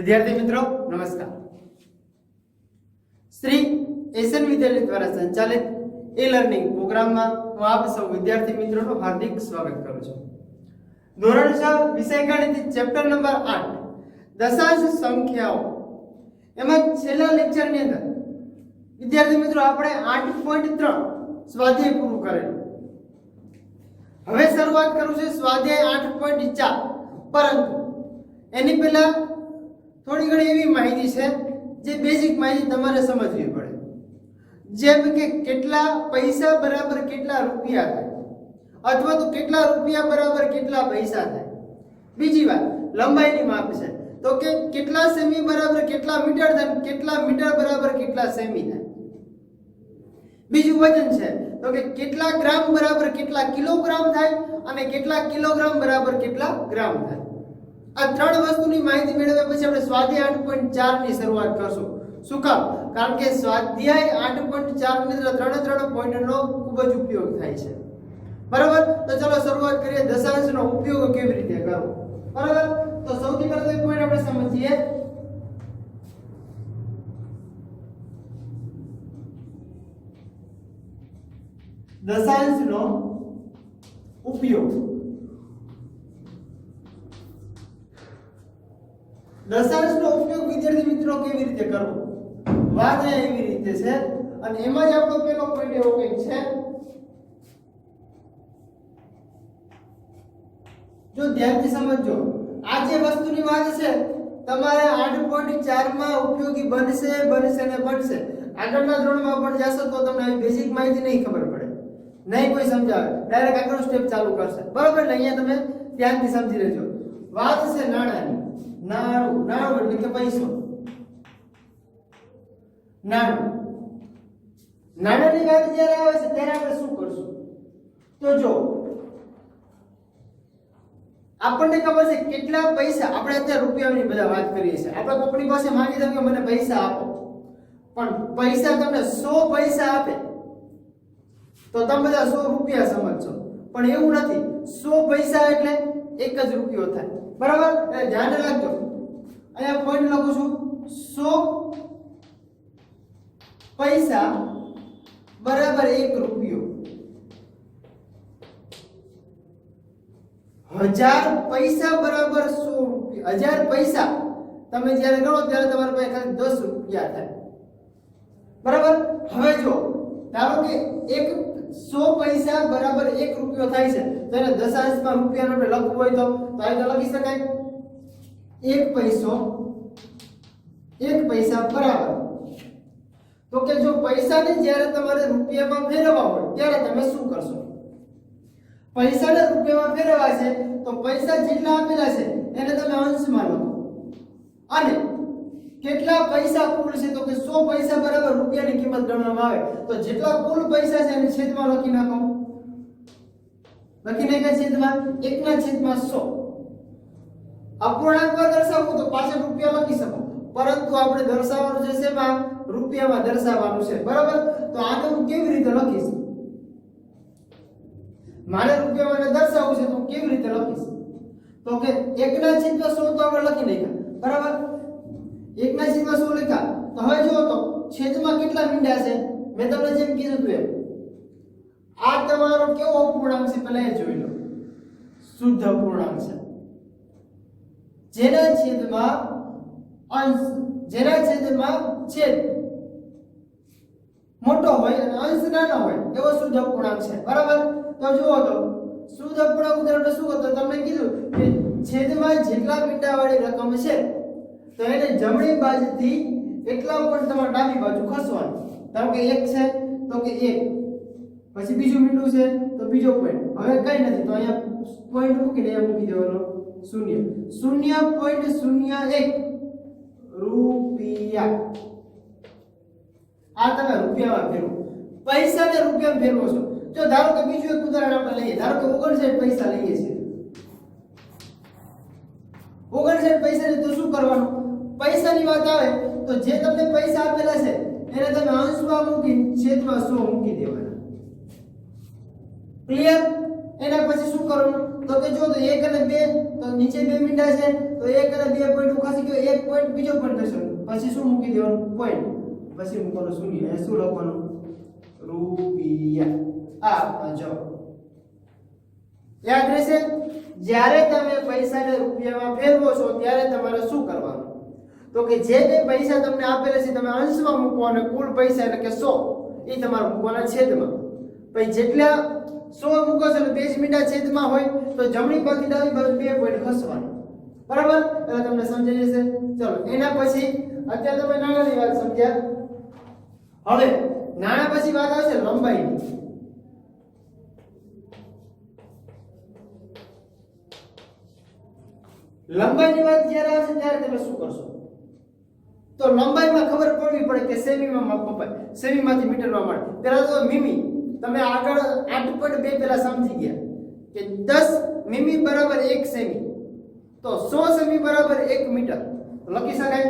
विद्यार्थी मित्रों नमस्कार। श्री एसएन विद्यालय द्वारा संचालित ई लर्निंग प्रोग्राम में હું આપ સૌ વિદ્યાર્થી મિત્રોનું હાર્દિક સ્વાગત કરું છું। ધોરણ 6 વિષય ગણિત ચેપ્ટર નંબર 8 દશાંશ સંખ્યાઓ એમાં છેલ્લા લેક્ચરની અંદર વિદ્યાર્થી મિત્રો આપણે 8.3 સ્વાધ્યાય પૂરું કરેલું। હવે શરૂઆત કરું છું સ્વાધ્યાય 8.4 પરંતુ એની પહેલા થોડી ઘણી એવી માહિતી છે જે બેઝિક માહિતી તમારે સમજવી પડે, જેમ કે કેટલા પૈસા બરાબર કેટલા રૂપિયા થાય અથવા તો કેટલા રૂપિયા બરાબર કેટલા પૈસા થાય। બીજી વાત લંબાઈની માપ છે તો કે કેટલા સેમી બરાબર કેટલા મીટર થાય, કેટલા મીટર બરાબર કેટલા સેમી થાય। બીજું વજન છે તો કે કેટલા ગ્રામ બરાબર કેટલા કિલોગ્રામ થાય અને કેટલા કિલોગ્રામ બરાબર કેટલા ગ્રામ થાય। આ ત્રણ વસ્તુની માહિતી મેળવ્યા પછી આપણે સ્વાધ્યાય 8.4 ની શરૂઆત કરશું। શું કામ? કારણ કે સ્વાધ્યાય 8.4 ની અંદર ત્રણે પોઈન્ટનો ખૂબ જ ઉપયોગ થાય છે। બરાબર, તો ચાલો શરૂઆત કરીએ દશાંશનો ઉપયોગ કેવી રીતે કરવો। બરાબર, તો સૌથી પહેલા એક પોઈન્ટ આપણે સમજીએ દશાંશનો ઉપયોગ। દશાંશનો ઉપયોગ વિદ્યાર્થી મિત્રો કેવી રીતે કરવો, વાત એવી રીતે છે અને એમાં જ આપણો પહેલો પોઈન્ટ એવો કંઈક છે। જો ધ્યાનથી સમજજો, આ જે વસ્તુની વાત છે તમારે 8.4 માં ઉપયોગી બનશે ને બનશે। આગળના ધોરણમાં પણ જશો તો તમને આવી બેઝિક માહિતી નહીં ખબર પડે, નહીં કોઈ સમજાવે, ડાયરેક્ટ આગળનો સ્ટેપ ચાલુ કરશે। બરાબર, એટલે અહીંયા તમે ધ્યાનથી સમજી લેજો। વાત છે નાણાંની। નાણું એટલે કે પૈસો। નાણાંની વાત જ્યારે આવે છે ત્યારે આપણે શું કરશું? તો જો આપણને ખબર છે કેટલા પૈસા, આપણે અત્યારે રૂપિયાની બધા વાત કરીએ છીએ, આપણે કોઈની પાસે માંગી દઈએ કે મને પૈસા આપો, પણ પૈસા તમને 100 પૈસા આપે તો તમે બધા 100 રૂપિયા સમજશો, પણ એવું નથી। 100 પૈસા એટલે 1 જ રૂપિયો થાય। બરાબર, એટલે ધ્યાન રાખજો। અહીંયા પોઈન્ટ લખું છું 100 પૈસા બરાબર 1 રૂપિયો। 1000 પૈસા બરાબર 100 રૂપિયા। 1000 પૈસા તમે જ્યારે ગણો ત્યારે તમારી પાસે ખાલી 10 રૂપિયા થાય। બરાબર, હવે જો ધારો કે 100 પૈસા બરાબર 1 રૂપિયો થાય છે તો એને દશાંશમાં રૂપિયાનો આપણે લખવું હોય તો આ રીતે લખી શકાય 1 પૈસા બરાબર, તો કે જો પૈસાને જ્યારે તમારે રૂપિયામાં ફેરવવા હોય ત્યારે તમે શું કરશો? પૈસાને રૂપિયામાં ફેરવવા છે તો પૈસા જેટલા આપેલા છે એને તમે અંશમાં લખો અને કેટલા પૈસા કુલ છે તો કે 100 પૈસા બરાબર રૂપિયાની કિંમત ગણવામાં આવે તો જેટલા કુલ પૈસા છે એને છેદમાં લખી નાખો। લખી નાખ્યા છેદમાં 1/100। અપૂર્ણાંકમાં દર્શાવવું તો પાછળ રૂપિયા લખી શકો, પરંતુ આપણે દર્શાવવાનું છે શેમાં? રૂપિયામાં દર્શાવવાનું છે। બરાબર, તો આને હું કેવી રીતે લખીશ? મારે રૂપિયામાં દર્શાવવું છે તો હું કેવી રીતે લખીશ? તો કે 1/100 તો આપણે લખી નાખ્યા। બરાબર, 1/100 લખ્યા તો હવે જુઓ તો છેદમાં કેટલા મીંડા છે? મેં તમને જેમ કીધું હતું એમ આ તમારો કેવો અપૂર્ણાંક છે પહેલા એ જોઈ લો। શુદ્ધ અપૂર્ણાંક છે જેના છેદમાં અંશ, જેના છેદમાં છેદ મોટો હોય અને અંશ નાનો હોય એવો શુદ્ધ અપૂર્ણાંક છે। બરાબર, તો જુઓ તો શુદ્ધ અપૂર્ણાંક ઉદાહરણ શું હતું? તમને કીધું કે છેદમાં જેટલા મીંડા વાળી રકમ છે તો એને જમણી બાજુથી એટલા પણ તમારે ડાબી બાજુ ખસવાનું। ધારો કે 1 છે તો કે 1, પછી બીજું મીંડું છે તો બીજો પોઈન્ટ, હવે કઈ નથી તો અહીંયા પોઈન્ટ મૂકીને અહીંયા મૂકી દેવાનો 0.01 રૂપિયા। આ તમે રૂપિયામાં ફેરવો, પૈસાને રૂપિયામાં ફેરવો છો। જો ધારો કે બીજું એક ઉદાહરણ આપણે લઈએ, ધારો કે 59 પૈસા લઈએ છીએ। 59 પૈસા તો શું કરવાનું? પૈસાની વાત આવે તો જે તમને પૈસા આપેલા છે એને તમે અંશમાં મૂકી છેદમાં 100 મૂકી દેવાના। ક્લિયર? એના પછી શું કરવાનું તો કે જો તો 1 અને 2 તો નીચે 2 મીંડા છે તો 1 અને 2 પોઈન્ટ ખસી ગયો, એક પોઈન્ટ બીજો પોઈન્ટ થશે, પછી શું મૂકી દેવાનું પોઈન્ટ, પછી મૂકવાનું શૂન્ય, એ શું લખવાનું રૂપિયા. આ જો યાદ રહેશે. જ્યારે તમે પૈસાને રૂપિયામાં ફેરવો છો ત્યારે તમારે શું કરવાનું તો કે જે બે પૈસા તમને આપેલા છે તમે અંશમાં મૂકો અને કુલ પૈસા એટલે કે 100 એ તમારે મૂકવાના છેદમાં. પછી જેટલા 100 મૂકો છો એટલે 2 મીંડા છેદમાં હોય તો જમણી બાજુ ડાબી બાજુ 2 પોઈન્ટ ખસવાના. બરાબર, એટલે તમને સમજાઈ જશે. ચલો એના પછી અત્યારે તમે નાણાની વાત સમજ્યા. હવે નાણા પછી વાત આવશે લંબાઈની. લંબાઈની વાત જ્યારે આવશે ત્યારે તમે શું કરશો તો લંબાઈમાં ખબર પડવી પડે કે સેમીમાં માપ કપાય, સેમીમાંથી મીટરમાં મળે. પહેલા તો મીમી તમે આગળ 8.2 પહેલા સમજી ગયા કે 10 મીમી બરાબર 1 સેમી, તો 100 સેમી બરાબર 1 મીટર લખી શકાય.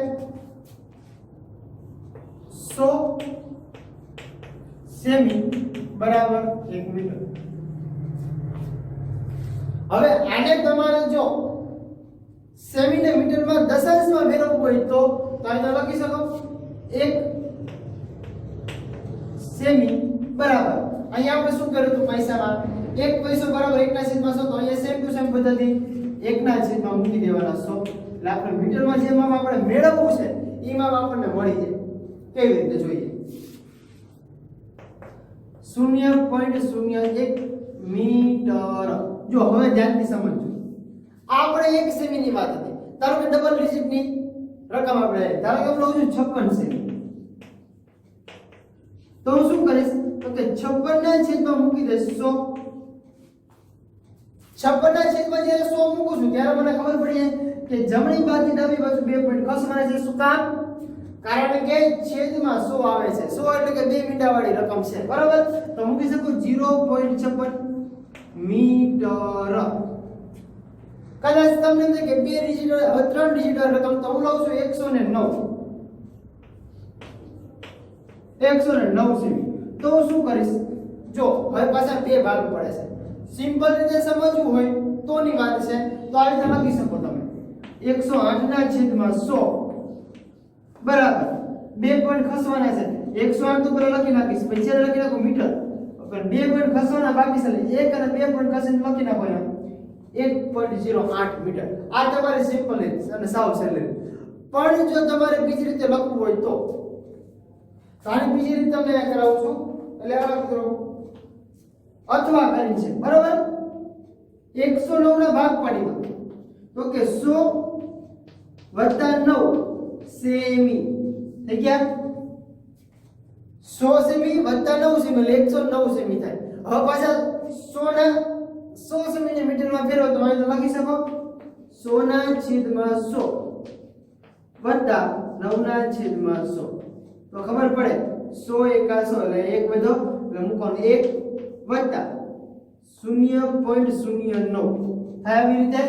100 સેમી બરાબર 1 મીટર. હવે આને તમારે જો સેમી ને મીટરમાં દશાંશમાં ફેરવવું હોય તો તમે લખી શકો 1 સેમી બરાબર, અહીંયા આપણે શું કર્યું હતું પૈસામાં 1 પૈસો બરાબર 1/100, તો અહીંયા સેમ ટુ સેમ પદ્ધતિ 1/100 મૂકી દેવાના 100, એટલે આપણે મીટરમાં જે માપ આપણે મેળવવું છે એ માપ આપણને મળી જાય. કેવી રીતે જોઈએ 0.01 મીટર. જો હવે ધ્યાનથી સમજજો, આપણે 1 સેમી ની વાત હતી, ધારો કે ડબલ ડિજિટ ની રકમ આપણે ધારો કે હું લઉં છું 56 સેમી, તો હું શું કરીશ તો કે 56 ના છેદમાં મૂકી દઈશ 100. 56 ના છેદમાં જ્યારે 100 મૂકું છું ત્યારે મને ખબર પડી જાય કે જમણી બાજુ ડાબી બાજુ 2 પોઈન્ટ ખસવાના છે. શું કામ? કારણ કે છેદમાં 100 આવે છે, 100 એટલે કે 2 મીંડા વાળી રકમ છે. બરાબર, તો મૂકી શકું 0.56 મીટર. કદાચ તમને એમ થાય કે 2 ડિજિટ હવે 3 ડિજિટ રકમ તો હું લઉં છું 109 સેમી. તો હું શું કરીશ જો હવે પાછા બે ભાગ પડે છે, સિમ્પલ રીતે સમજવું હોય તો ની વાત છે તો આ રીતે લખી શકો તમે 108 ના છેદમાં 100 બરાબર 2 પોઈન્ટ ખસવાના છે. 108 તો પેલા લખી નાખીશ, પછી છેલ્લે લખી નાખો મીટર, પણ 2 પોઈન્ટ ખસવાના બાકી છે, 1 અને 2 પોઈન્ટ ખસીને લખી નાખો 1.08 મીટર. આ તમારી સિમ્પલ રીત અને સાવ સહેલી. પણ જો તમારે બીજી રીતે લખવું હોય તો આની બીજી રીત તમને કરાવું છું, એટલે આ કરો અથવા કરી છે. બરાબર, 109 ના ભાગ પાડી દો તો કે 100 + 9 સેમી થઈ ગયા. 100 સેમી + 9 સેમી એટલે 109 સેમી થાય. હવે પાછા 100 સેમી ને મીટરમાં ફેરવો તો અહીં લખી શકો 100/100 વત્તા 9/100, તો ખબર પડે 100 એકા 100 એટલે 1 વધો એટલે મૂકવાનું 1 વત્તા 0.09 થાય. આવી રીતે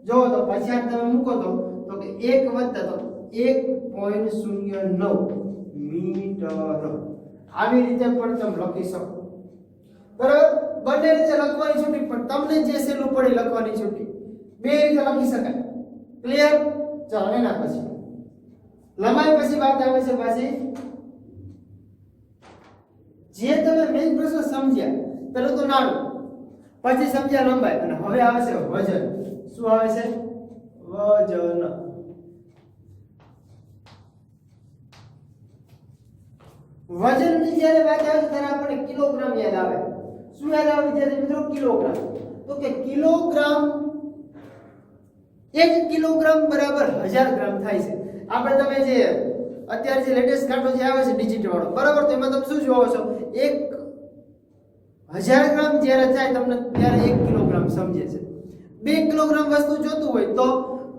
જો તો પછી આ તમે મૂકો તો કે 1 વત્તા તો 1.09 મીટર. આવી રીતે પણ તમે લખી શકો. બરાબર, બંને રીતે લખવાની છૂટી, પણ તમને જે સહેલું પડે લખવાની છૂટી. બે રીતે લખી શકાય. ક્લિયર? ચાલો એના પછી લંબાઈ પછી વાત આવે છે પાછી જે તમે મેઇન પ્રશ્ન સમજ્યા, પેલું તો નાનું, પછી સમજ્યા લંબાઈ, અને હવે આવે છે વજન. શું આવે છે? વજન. વજનની જ્યારે વાત આવે ત્યારે આપણને કિલોગ્રામ યાદ આવે. શું યાદ આવે વિદ્યાર્થી મિત્રો? કિલોગ્રામ. તો કે કિલોગ્રામ 1 કિલોગ્રામ બરાબર 1000 ગ્રામ થાય છે. આપણે તમે જે અત્યારે જે લેટેસ્ટ કાંટો જે આવે છે ડિજિટ વાળો, બરાબર, તો એમાં તમે શું જોવો છો 1000 ગ્રામ જ્યારે થાય તમને ત્યારે 1 કિલોગ્રામ સમજે છે. 2 કિલોગ્રામ વસ્તુ જોતું હોય તો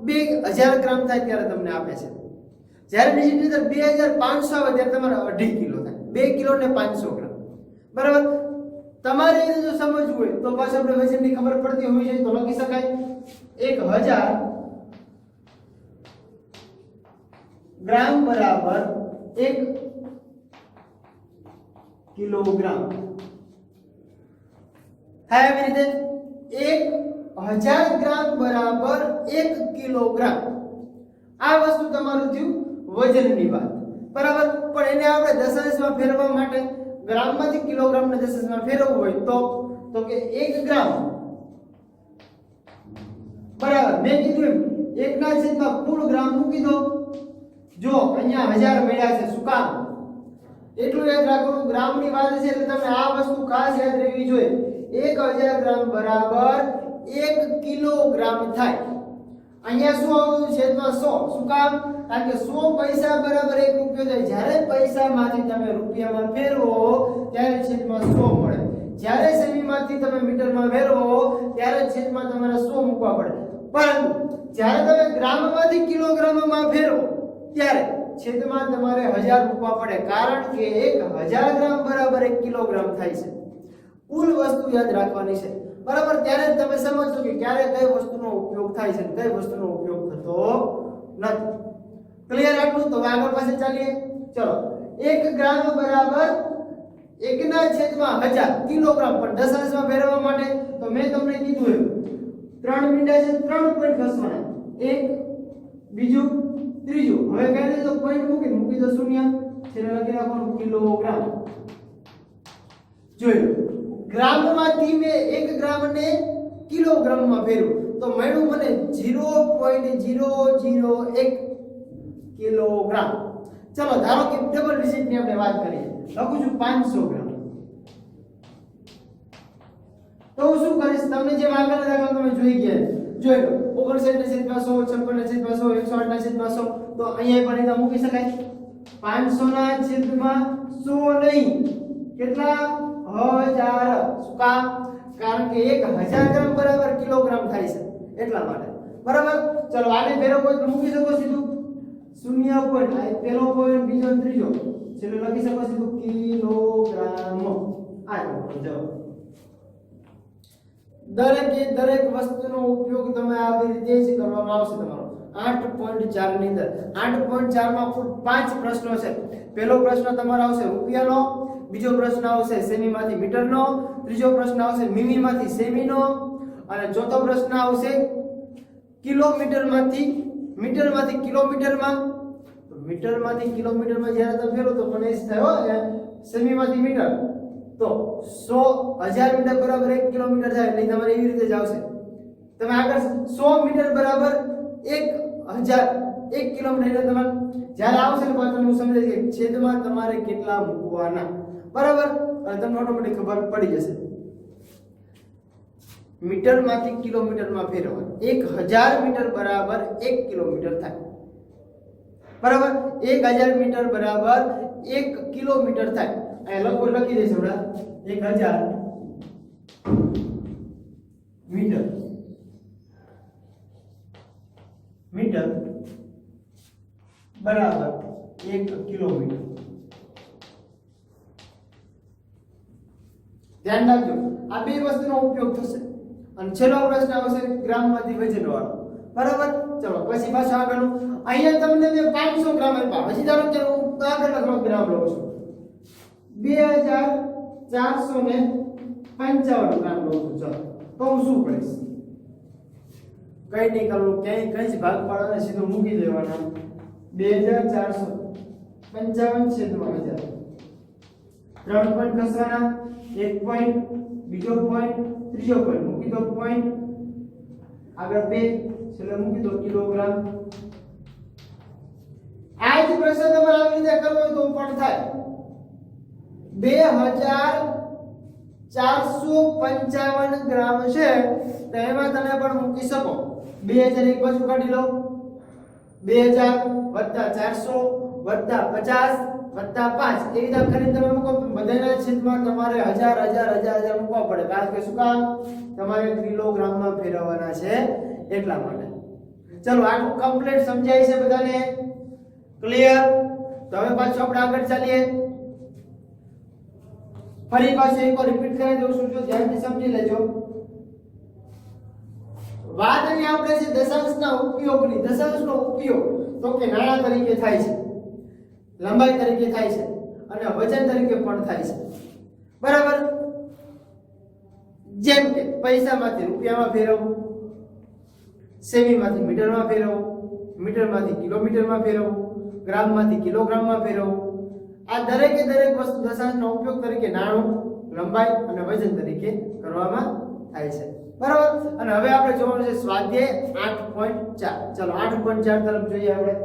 2000 ગ્રામ થાય ત્યારે તમને આપે છે. જ્યારે ડિજિટ ની અંદર 2500 આવે ત્યારે તમારે 2.5 કિલો થાય. 2 કિલો ને 500 ગ્રામ. બરાબર, તમારે એને જો સમજવું હોય તો પાછું આપણે વજનની ખબર પડતી હોવી જોઈએ તો લખી શકાય 1000 ગ્રામ બરાબર 1 કિલોગ્રામ. થાય આવી રીતે 1000 ગ્રામ બરાબર 1 કિલોગ્રામ. આ વસ્તુ તમારું થયું વજનની વાત, બરાબર. પણ એને આપણે દશાંશમાં ફેરવવા માટે ગ્રામમાંથી કિલોગ્રામને દશાંશમાં ફેરવવું હોય તો કે 1 ગ્રામ બરાબર મેં કીધું એમ 1 ના છેદમાં કુલ ગ્રામ મૂકી દો. જો અહીંયા 1000 મળ્યા છે, શું કામ? એટલું યાદ રાખવાનું, ગ્રામની વાત છે એટલે તમને આ વસ્તુ ખાસ યાદ રહેવી જોઈએ. 1000 ગ્રામ બરાબર 1 કિલોગ્રામ થાય. અહીંયા શું આવ્યું? છેદમાં 100. શું કામ? કારણ કે 100 પૈસા બરાબર 1 રૂપિયો થાય. જ્યારે પૈસામાંથી તમે રૂપિયામાં ફેરવો ત્યારે છેદમાં 100 મળે. જ્યારે સેમીમાંથી તમે મીટરમાં ફેરવો ત્યારે છેદમાં તમારે 100 મૂકવા પડે. પરંતુ જ્યારે તમે ગ્રામમાંથી કિલોગ્રામમાં ફેરવો ત્યારે છેદમાં તમારે 1000 મૂકવા પડે, કારણ કે 1000 ગ્રામ બરાબર 1 કિલોગ્રામ થાય છે. કુલ વસ્તુ યાદ રાખવાની છે, બરાબર. ત્યારે જ તમે સમજશો કે ક્યારે કઈ વસ્તુનો ઉપયોગ થાય છે કઈ વસ્તુનો ઉપયોગ થતો નથી. ક્લિયર આટલું? તો આગળ પાસે ચાલીએ. ચલો, 1 ગ્રામ બરાબર 1 ના છેદમાં 1000 કિલોગ્રામ. પણ દશાંશમાં ફેરવવા માટે તો મેં તમને કીધું એમ 3 મીંડા છે, 3 પોઈન્ટ ઘસવાના, એક બીજું ત્રીજું. હવે કહી દે તો પોઈન્ટ મૂકી દો શૂન્ય, છેલ્લે લખી નાખવાનું કિલોગ્રામ. જોઈ લો, ગ્રામમાંથી મેં 1 ગ્રામને કિલોગ્રામમાં ફેરવ્યું તો મળ્યું મને 0.001 કિલોગ્રામ. ચલો ધારો કે ડબલ ડિજિટની આપણે વાત કરીએ, લખું છું 500 ગ્રામ. તો હું શું કરીશ? તમને જે આગળ દાખલા તમે જોઈ લો 59 ના છેદમાં 100, 56 ના છેદમાં 100, 108 ના છેદમાં 100. તો અહીંયા પણ এটা મૂકી શકાય. 500 ના છેદમાં 100 નહીં, કેટલા? 1000. શું કામ? કારણ કે 1000 ગ્રામ બરાબર કિલોગ્રામ થાય છે એટલા માટે, બરાબર. ચલો આને ફેરવો તો મૂકી શકો સીધું 0 પોઈન્ટ, આ પહેલો પોઈન્ટ, બીજો ત્રીજો, છેલ્લે લખી શકો સીધું કિલોગ્રામ. આ જવાબ. દરેક વસ્તુનો ઉપયોગ તમે આવી રીતે જ કરવામાં આવશે. તમારો 8.4 ની અંદર 8.4 માં કુલ 5 પ્રશ્નો છે. પહેલો પ્રશ્ન તમારો આવશે રૂપિયાનો, બીજો પ્રશ્ન આવશે સેમીમાંથી મીટરનો, ત્રીજો પ્રશ્ન આવશે મીમીમાંથી સેમીનો, અને ચોથો પ્રશ્ન આવશે કિલોમીટરમાંથી મીટરમાંથી કિલોમીટરમાં. તો મીટરમાંથી કિલોમીટરમાં જ્યારે તમે ફેરવો તો પણ એ જ થાય સેમીમાંથી મીટર. તો 1000 મીટર બરાબર 1 કિલોમીટર થાય એટલે તમારે એવી રીતે જ આવશે. તમે આગળ 100 મીટર બરાબર 1 કિલોમીટર એટલે તમારે જ્યારે આવશે ને પાછળ હું સમજાય કે છેદમાં તમારે કેટલા મૂકવાના, બરાબર. અને તમને ઓટોમેટિક ખબર પડી જશે. મીટરમાંથી કિલોમીટરમાં ફેરવવા 1000 મીટર બરાબર 1 કિલોમીટર થાય, બરાબર. 1000 મીટર બરાબર 1 કિલોમીટર થાય. અહીંયા લખી દઈશ હમણાં 1000 મીટર બરાબર 1 કિલોમીટર. ધ્યાન રાખજો, આ બે વસ્તુનો ઉપયોગ થશે. અને છેલ્લો પ્રશ્ન આવશે ગ્રામમાંથી વજન વાળો, બરાબર. ચલો પછી પાછા આગળનું. અહીંયા તમને મેં 500 ગ્રામ આપ્યા, હજી ધારો કે હું આગળ લખવા ગ્રામ લઉં છું 2455 ગ્રામ લઉં છું. ચલો તો હું શું કરીશ? કઈ નહીં કરવું, ક્યાંય કઈ જ ભાગ પાડવાના, સીધું મૂકી દેવાના 2455 છેદમાં 1000. 3 પોઈન્ટ ખસવાના, 1 પોઈન્ટ, બીજો પોઈન્ટ, ત્રીજો પોઈન્ટ, મૂકી દો પોઈન્ટ, આગળ 2, છેલ્લે મૂકી દો કિલોગ્રામ. આ જ પ્રશ્ન તમારે આવી રીતે કરવો હોય તો પણ થાય. 2455 ગ્રામ છે તો એમાં તમે પણ મૂકી શકો 2000 એક બાજુ કાઢી લો, 2000 + 400 + 50 + 5 એ રીતે કરીને તમે મૂકો. બધાના છેદમાં તમારે 1000 મૂકવા પડે, કારણ કે શું કામ? તમારે કિલોગ્રામમાં ફેરવવાના છે એટલા માટે. ચલો આટલું કમ્પ્લીટ સમજાય છે બધાને? ક્લિયર? તો હવે પાછું આપણે આગળ ચાલીએ. ફરી પાછું એકવાર રિપીટ કરી દઉં છું, જો ધ્યાનથી સમજી લેજો. વાત અહીં આપણે છે દશાંશના ઉપયોગની. દશાંશનો ઉપયોગ તો કે નાણા તરીકે થાય છે, લંબાઈ તરીકે થાય છે અને વજન તરીકે પણ થાય છે, બરાબર. જેમ કે પૈસામાંથી રૂપિયામાં ફેરવવું, સેમીમાંથી મીટરમાં ફેરવવું, મીટરમાંથી કિલોમીટરમાં ફેરવવું, ગ્રામમાંથી કિલોગ્રામમાં ફેરવવું. આ દરેકે દરેક વસ્તુ દશાંશનો ઉપયોગ તરીકે નાણું, લંબાઈ અને વજન તરીકે કરવામાં થાય છે. બરાબર. અને હવે આપણે જોવાનું છે સ્વાધ્યાય 8.4. ચલો 8.4 તરફ જોઈએ આપણે.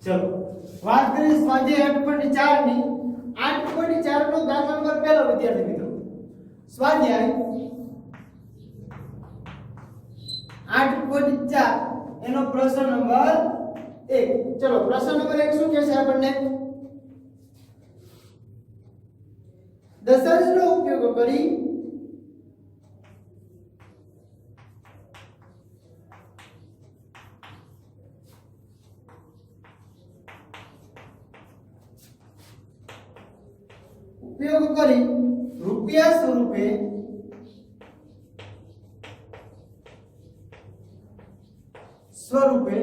ચલો વાત કરીએ સ્વાધ્યાય 8.4 ની. 8.4 નો દાખલા નંબર પહેલો વિદ્યાર્થી મિત્રો. સ્વાધ્યાય 8.4 એનો પ્રશ્ન નંબર 1. ચલો પ્રશ્ન નંબર 1 શું કહે છે આપણને? દશાંશનો ઉપયોગ કરી રૂપિયા સ્વરૂપે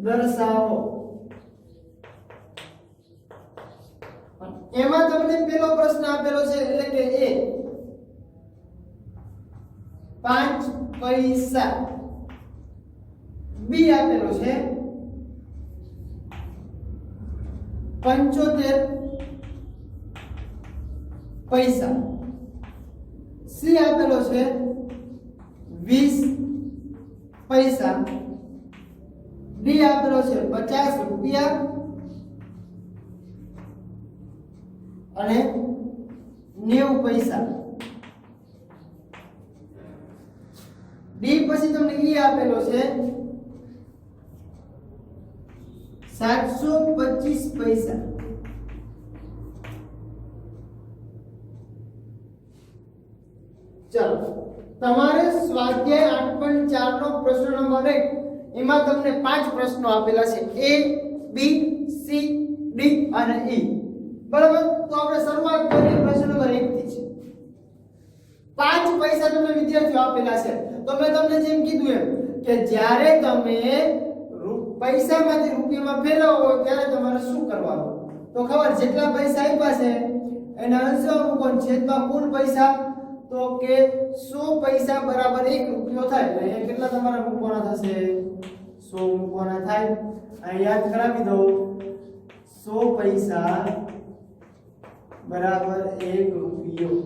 દર્શાવો. એમાં તમને પેલો પ્રશ્ન આપેલો છે એટલે કે એ 5 પૈસા, બી આપેલો છે 75 પૈસા, સી આપેલો છે 20 પૈસા, ડી આપેલો છે 50 રૂપિયા અને 90 પૈસા. ડી પછી તમને ઈ આપેલો છે 725 પૈસા. ચલો તમારે સ્વાધ્યાય 8.4 નો પ્રશ્ન નંબર 1 એમાં તમને 5 પ્રશ્નો આપેલા છે એ, બી, સી, ડી અને ઈ. બરાબર. તો આપણે શરૂઆત કરીએ પ્રશ્ન નંબર 1 થી છે. 5 પૈસા તમને વિદ્યાર્થીઓ આપેલા છે. તો મેં તમને જેમ કીધું એમ કે જ્યારે તમે પૈસામાંથી રૂપિયામાં ફેરવો હોય ત્યારે તમારે શું કરવાનું? તો ખબર જેટલા પૈસા આપ્યા છે એના અંશમાં મૂકો, છેદમાં કુલ પૈસા. તો કે 100 પૈસા બરાબર 1 રૂપિયો થાય. એટલે અહીંયા કેટલા તમારે મૂકવાના થશે? 100 મૂકવાના થાય. અહીં યાદ કરાવી દો 100 પૈસા બરાબર 1 રૂપિયો.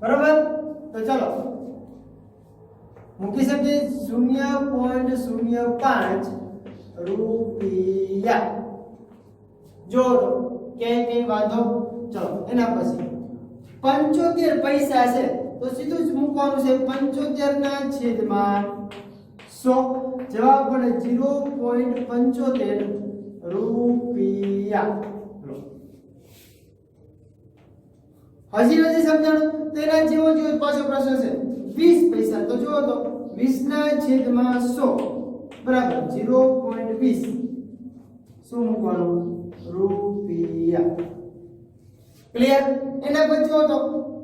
બરાબર. તો ચલો મૂકી શકીએ 0.05 રૂપિયા. જો કે વાંધો. ચલો એના પછી 75 પૈસા છે તો સીધું જ મૂકવાનું છે 75 ના છેદમાં 100. જવાબ પડે 0.75 રૂપિયા. હજી નથી સમજાણું? તેના જેવો જેવો પાછો પ્રશ્ન છે 20 પૈસા. તો જુઓ તો 20 ના છેદમાં 100 બરાબર 0.20. શું મૂકવાનું? રૂપિયા. ક્લિયર? એના પછી જુઓ તો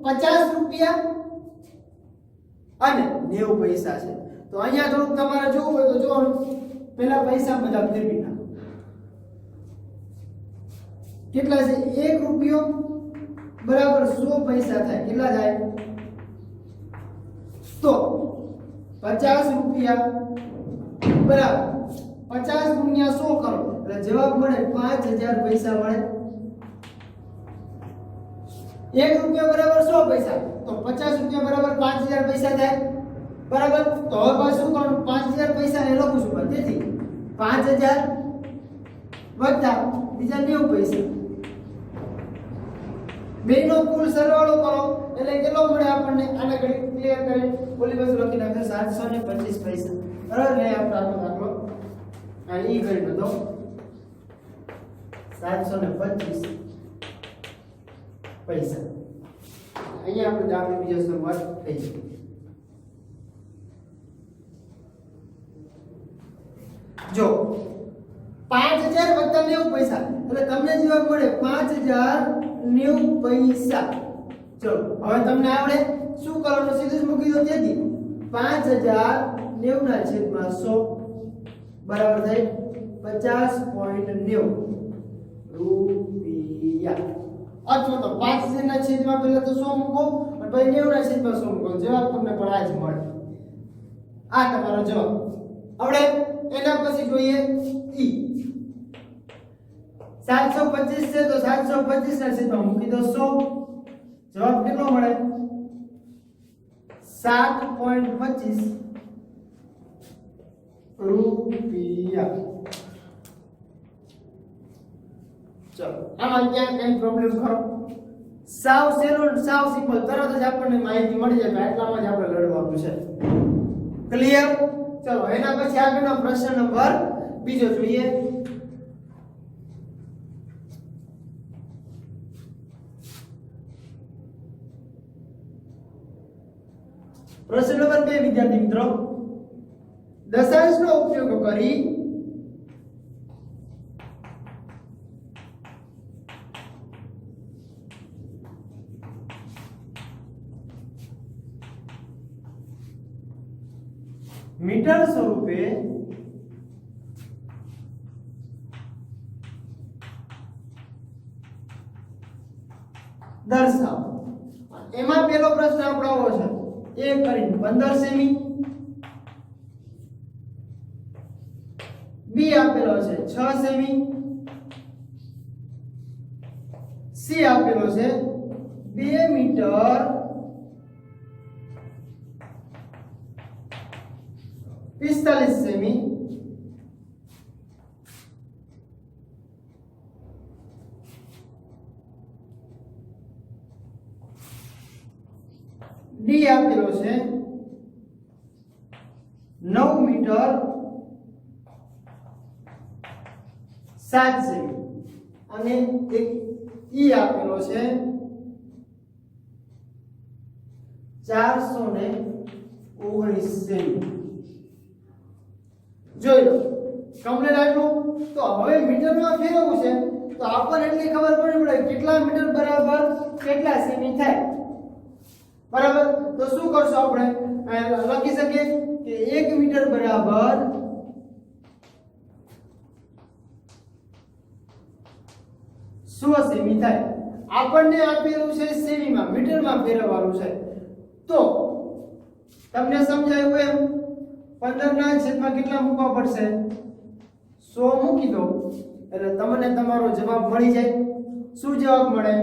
50 રૂપિયા અને 90 પૈસા છે. તો અહીંયા થોડુંક તમારે જોવું હોય તો જોવાનું. પહેલા પૈસા બધા ફેરવી નાખો. કેટલા છે 1 રૂપિયો બરાબર 100 પૈસા થાય કેટલા થાય તો 50 રૂપિયા બરાબર 50 ગુણ્યા 100 કરો એટલે જવાબ મળે 5000 પૈસા મળે 1 રૂપિયા બરાબર 100 પૈસા તો 50 રૂપિયા બરાબર 5000 પૈસા થાય બરાબર તો હવે પાછું શું કરવાનું 5000 પૈસા ને લખું છું તેથી 5000 વત્તા બીજા 90 પૈસા બેનો કુલ સરવાળો કરો એટલે કેટલો મળે આપણને આને ઘડી ક્લિયર કરી ઓલી બાજુ લખી નાખે 725 પૈસા બરાબર લે આપણે આનો દાખલો આ ઈ કરી દો 725 પૈસા અહીંયા આપણે દાખલો બીજો શરૂઆત થઈ છે જો 5000 વત્તા 90 પૈસા એટલે તમને જવાબ મળે 5090 પૈસા ચલો હવે તમને આવડે શું કરવાનું સીધું જ મૂકી દો તેથી 5090 ના છેદમાં 100 બરાબર થાય 50.90 રૂપિયા અથવા તો 5000 ના છેદમાં પહેલા તો 100 મૂકો અને પછી 90 ના છેદમાં 100 મૂકો જવાબ તમને પણ આ જ મળે આ તમારો જવાબ આપણે એના પછી જોઈએ ઈ 725 છે તો 725 ના છેદમાં મૂકી દો 100 જવાબ કેટલો મળે 7.25 રૂપિયા ચલો આમાં ક્યાં કઈ પ્રોબ્લેમ ખરો સાવ સહેલું સાવ સિમ્પલ તરત જ આપણને માહિતી મળી જાય એટલામાં જ આપણે લડવાનું છે ક્લિયર ચલો એના પછી આગળનો પ્રશ્ન નંબર બીજો જોઈએ પ્રશ્ન નંબર 2 વિદ્યાર્થી મિત્રો દશાંશનો ઉપયોગ કરી મીટર સ્વરૂપે દર્શાવો એમાં પહેલો પ્રશ્ન આપણો આવો છે 1 કરીને 15 સેમી બી આપેલો છે 6 સેમી સી આપેલો છે 2 મીટર 45 સેમી ડી આપેલો છે 9 મીટર 7 સેમી અને એક ઈ આપેલો છે 419 સેમી જોઈ લો કમ્પ્લીટ આટલું તો હવે મીટરમાં ફેરવવું છે તો આપણને એટલી ખબર પડી પડે કેટલા મીટર બરાબર કેટલા સેમી થાય બરાબર તો શું કરશું આપણે લખી શકીએ કે 1 મીટર બરાબર 100 સેમી થાય આપણને આપેલું છે સેમીમાં મીટરમાં ફેરવવાનું છે તો તમને સમજાયું એમ 15 ના છેદમાં કેટલા મૂકવા પડશે 100 મૂકી દો એટલે તમને તમારો જવાબ મળી જાય શું જવાબ મળે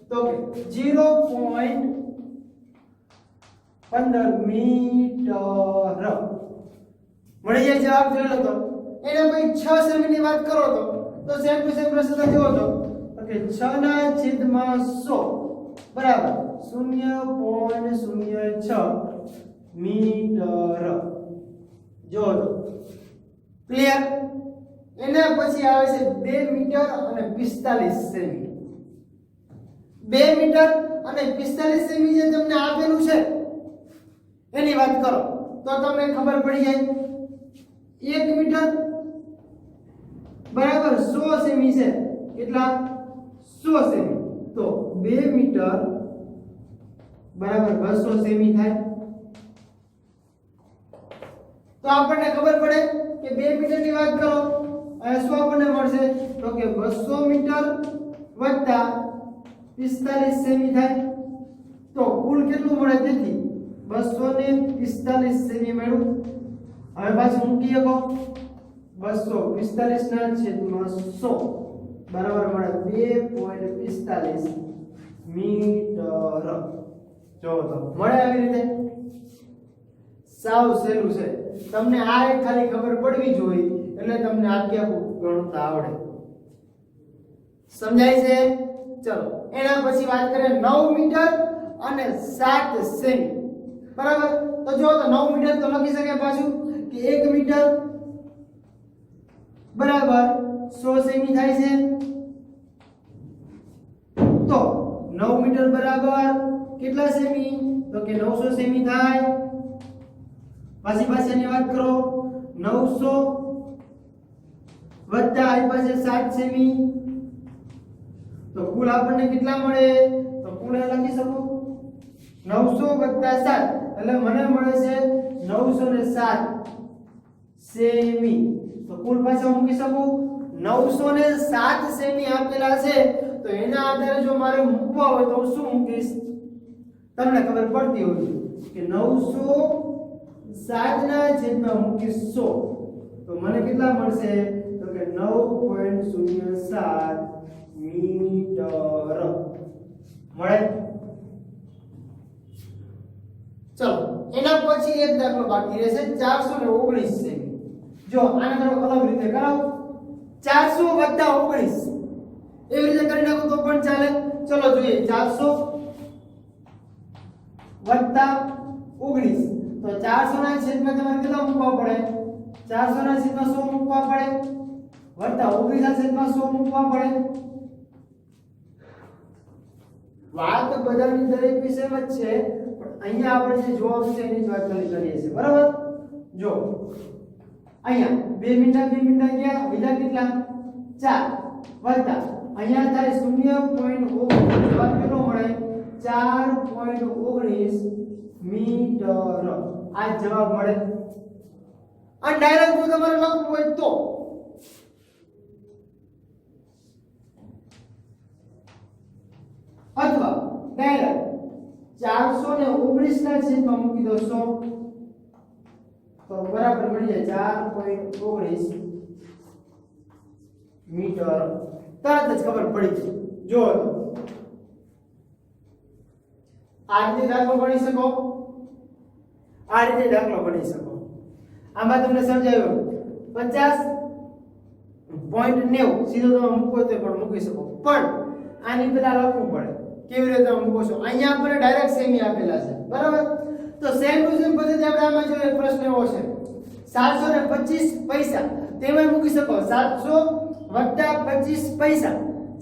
તો કે 0.15 મીટર મળી જાય જવાબ જોઈ લો તો એને પછી 6 સેમી ની વાત કરો તો સેમ ટુ સેમ પ્રશ્ન કેવો હતો કે 6 ના છેદમાં 100 બરાબર 0.06 મીટર જો તો ક્લિયર એના પછી આવે છે 2 મીટર અને 45 સેમી 2 મીટર અને 45 સેમી જે તમને આપેલું છે એની વાત કરો તો તમને ખબર પડી જાય 1 મીટર બરાબર 100 સેમી છે કેટલા 100 સેમી તો 2 મીટર બરાબર 200 સેમી થાય તો આપણને ખબર પડે કે 2 મીટર ની વાત કરો શું આપણને મળશે તો કે 200 મીટર વત્તા 45 સેમી થાય તો કુલ કેટલું મળે તેથી 245 સેમી મળ્યું હવે પાછું મૂકી શકો 245 ના છેદમાં 100 બરાબર મળે 2.45 મીટર જો તો મળે આવી રીતે સાવ સહેલું છે તમને આ એક ખાલી ખબર પડવી જોઈએ એટલે તમને આખું ગણતા આવડે સમજાય છે ચલો એના પછી વાત કરીએ 9 મીટર અને 7 સેમી બરાબર તો જો તો 9 મીટર તો લખી શકાય પાછું કે 1 મીટર બરાબર 100 સેમી થાય છે તો 9 મીટર બરાબર કેટલા સેમી તો કે 900 સેમી થાય પાછળની વાત કરો 900 વત્તા આ પાસે 7 સેમી તો કુલ આપણને કેટલા મળે તો કુલ લખી શકો 900 વત્તા 7 એટલે મને મળે છે 907 સેમી તો કુલ પાછા મૂકી શકું 907 સેમી આપેલા છે તો એના આધારે જો મારે મૂકવા હોય તો હું શું મૂકીશ તમને ખબર પડતી હોય કે 907 ના છેદમાં મૂકીશ 100 તો મને કેટલા મળશે તો કે 9.07 મીટર મળે ચલો એના પછી એક દાખલો બાકી રહેશે 419 સેમી જો આને થોડો અલગ રીતે કરાવો 400 વત્તા 19 એવી રીતે કરી નાખો તો પણ ચાલે ચલો જોઈએ 400 વત્તા 19 તો 400 ના છેદમાં તમારે કેટલા મૂકવા પડે 400 ના છેદમાં 100 મૂકવા પડે વત્તા 19 ના છેદમાં 100 મૂકવા પડે વાત બધાની દરેક વિષયમાં જ છે પણ અહીંયા આપણે જે જવાબ છે એની જ વાત કરીએ છીએ બરાબર જો અહીંયા 2 મીંડા ગયા બીજા કેટલા 4 વત્તા અહીંયા થાય 0.19 જવાબ કેટલો મળે 4.19 મીટર આ જવાબ મળે આ ડાયરેક્ટ જો તમારે લખવું હોય તો અથવા ડાયરેક્ટ 419 ના છેદમાં મૂકી દો 100 તો બરાબર મળી જાય 4.19 મીટર તરત જ ખબર પડી જાય જો આ રીતે દાખલો ગણી શકો આ રીતે દાખલો ગણી શકો આમાં તમને સમજાયું 50.90 સીધો તમે મૂકો તો પણ મૂકી શકો પણ આની પેલા લખવું પડે કેવી રીતે મૂકો છો અહીંયા આપણે ડાયરેક્ટ સેમી આપેલા છે બરાબર તો સેમ ટુ સેમ પદ્ધતિ આપણે આમાં જો એક પ્રશ્ન એવો છે 725 પૈસા તેમાં મૂકી શકો 700 વત્તા 25 પૈસા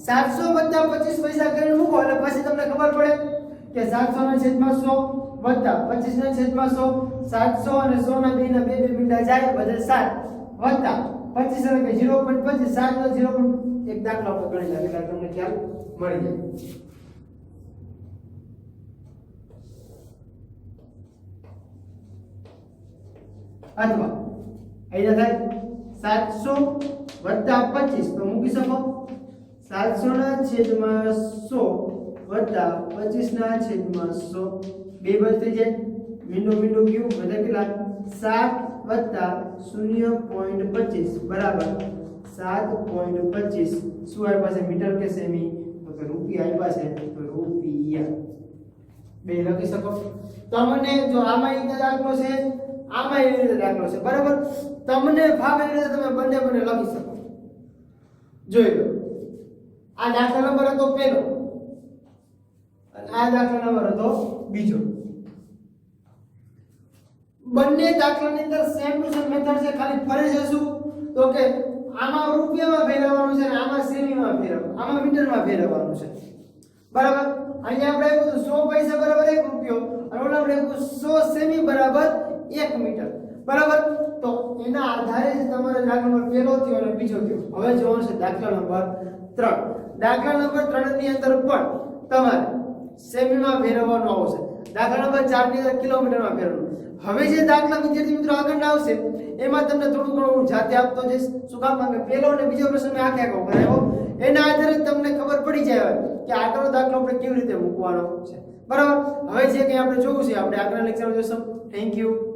700 વત્તા 25 પૈસા કરીને મૂકો એટલે પછી તમને ખબર પડે કે 700 ના છેદમાં 100 વત્તા 25 ના છેદમાં 100 700 અને 100 ના બેના બે મીંડા જાય બધે 7 વત્તા 25 એટલે કે 0.25 7 નો 0. એક દાખલો આપણે ગણી લે એટલે તમને ખ્યાલ મળી જાય અથવા અહીંયા થાય 700 વત્તા 25 તો મૂકી શકો 700 ના છેદમાં 100 વત્તા 25 ના છેદમાં 100 બે બાજુ થઈ જાય મીંડું ગયું બધા કેટલા 7 વત્તા 0.25 બરાબર 7.25 શું આવી પાસે મીટર કે સેમી તો કે રૂપિયા આવી પાસે તો રૂપિયા બે લખી શકો તમને જો આમાં એક દાખલો છે આમાં એવી રીતે દાખલો છે બરાબર તમને ફાવે એ રીતે તમે બંને લખી શકો જોઈ લો આ દાખલા નંબર હતો પહેલો અને આ દાખલા નંબર હતો બીજો બંને દાખલાની અંદર સેમ ટુ સેમ મેથડ છે ખાલી ફરક છે શું તો કે આમાં રૂપિયામાં ફેરવવાનું છે અને આમાં સેમીમાં ફેરવવાનું આમાં મીટરમાં ફેરવવાનું છે બરાબર અહીંયા આપણે આપ્યું 100 પૈસા બરાબર 1 રૂપિયો અને ઓલા આપણે આપ્યું 100 સેમી બરાબર 1 મીટર બરાબર તો એના આધારે જ તમારે દાખલા નંબર પહેલો થયો અને બીજો થયો હવે જોવાનું છે દાખલા નંબર 3 દાખલા નંબર 3 ની અંદર પણ તમારે સેમીમાં ફેરવવાનું આવશે દાખલા નંબર 4 ની અંદર કિલોમીટરમાં ફેરવવાનું હવે જે દાખલા વિદ્યાર્થી મિત્રો આગળ આવશે એમાં તમને થોડું ઘણું જાતે આપતો જઈશ શું કામ કે પહેલો અને બીજો પ્રશ્ન મેં આખો કરાવ્યો એના આધારે તમને ખબર પડી જાય કે આગળનો દાખલો આપણે કેવી રીતે મૂકવાનો છે. બરાબર, હવે જે કંઈ આપણે જોવું છે આપણે આગળના લેક્ચરમાં જોઈશું. Thank you.